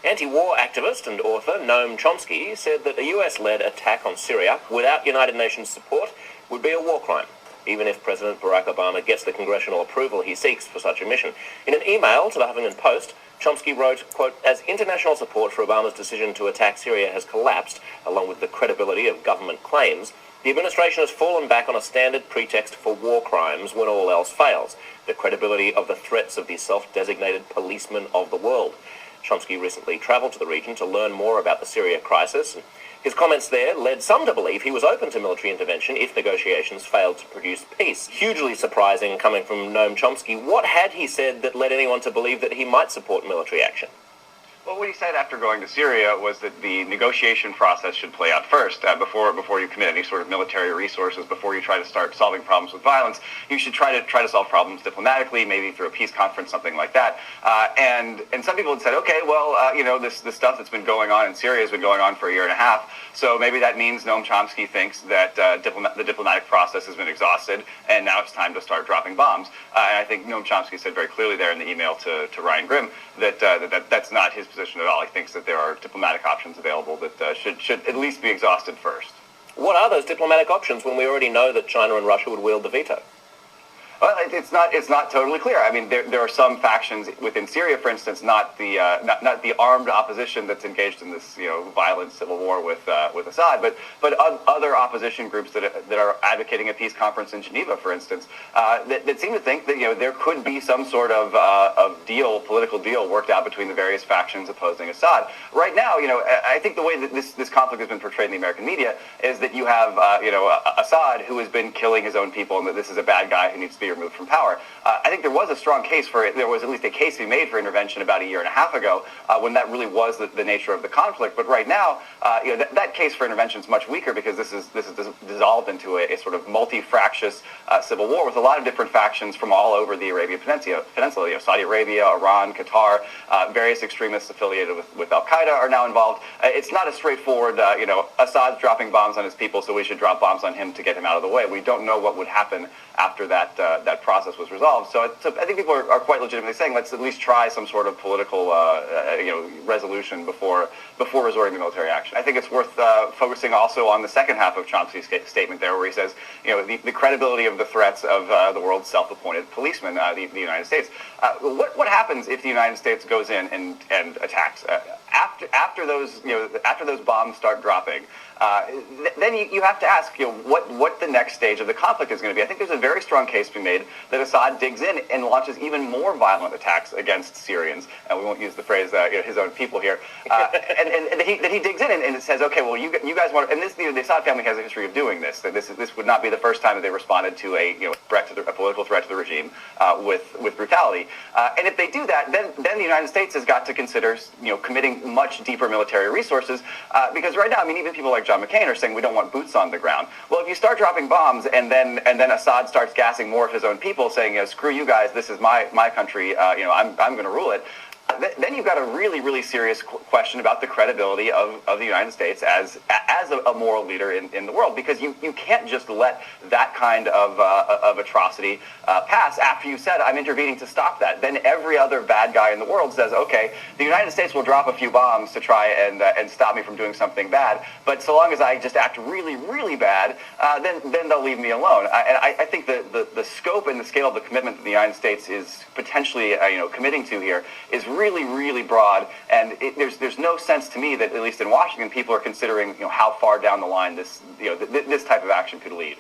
Anti-war activist and author Noam Chomsky said that a US-led attack on Syria without United Nations support would be a war crime, even if President Barack Obama gets the congressional approval he seeks for such a mission. In an email to the Huffington Post, Chomsky wrote, quote, "As international support for Obama's decision to attack Syria has collapsed, along with the credibility of government claims, the administration has fallen back on a standard pretext for war crimes when all else fails, the credibility of the threats of the self-designated policemen of the world." Chomsky recently travelled to the region to learn more about the Syria crisis. His comments there led some to believe he was open to military intervention if negotiations failed to produce peace. Hugely surprising coming from Noam Chomsky. What had he said that led anyone to believe that he might support military action? Well, what he said after going to Syria was that the negotiation process should play out first, before you commit any sort of military resources, before you try to start solving problems with violence. You should try to solve problems diplomatically, maybe through a peace conference, something like that. And some people had said, okay, well, this stuff that's been going on in Syria has been going on for a year and a half, so maybe that means Noam Chomsky thinks that the diplomatic process has been exhausted, and now it's time to start dropping bombs. And I think Noam Chomsky said very clearly there in the email to Ryan Grimm that that's not his position at all. He thinks that there are diplomatic options available that should at least be exhausted first. What are those diplomatic options when we already know that China and Russia would wield the veto? Well, it's not totally clear. I mean, there are some factions within Syria, for instance, not the armed opposition that's engaged in this violent civil war with Assad, but other opposition groups that are advocating a peace conference in Geneva, for instance, that seem to think that there could be some sort of political deal worked out between the various factions opposing Assad. Right now, I think the way that this conflict has been portrayed in the American media is that you have Assad, who has been killing his own people, and that this is a bad guy who needs to be removed from power. I think there was a strong case for it. There was at least a case to be made for intervention about a year and a half ago when that really was the nature of the conflict. But right now, that case for intervention is much weaker because this is dissolved into a sort of multi-fractious civil war with a lot of different factions from all over the Arabian Peninsula. Saudi Arabia, Iran, Qatar, various extremists affiliated with Al-Qaeda are now involved. It's not as straightforward, Assad's dropping bombs on his people, so we should drop bombs on him to get him out of the way. We don't know what would happen after that process was resolved. So I think people are quite legitimately saying, let's at least try some sort of political resolution before resorting to military action. I think it's worth focusing also on the second half of Chomsky's statement there, where he says, the credibility of the threats of the world's self-appointed policemen, the United States. What happens if the United States goes in and attacks? After those bombs start dropping, then you have to ask, what the next stage of the conflict is going to be. I think there's a very strong case to be made that Assad digs in and launches even more violent attacks against Syrians, and we won't use the phrase his own people here, and that he digs in and says, okay, well, you guys want, and the Assad family has a history of doing this. That this would not be the first time that they responded to a political threat to the regime with brutality, and if they do that, then the United States has got to consider committing much deeper military resources, because right now, even people like John McCain are saying we don't want boots on the ground. Well, if you start dropping bombs and then Assad starts gassing more of his own people, saying, screw you guys, this is my country, I'm going to rule it. Then you've got a really, really serious question about the credibility of the United States as a moral leader in the world, because you can't just let that kind of atrocity pass after you said, I'm intervening to stop that. Then every other bad guy in the world says, okay, the United States will drop a few bombs to try and stop me from doing something bad, but so long as I just act really, really bad, then they'll leave me alone. I think the scope and the scale of the commitment that the United States is potentially committing to here is really, really broad, and there's no sense to me that, at least in Washington, people are considering how far down the line this type of action could lead.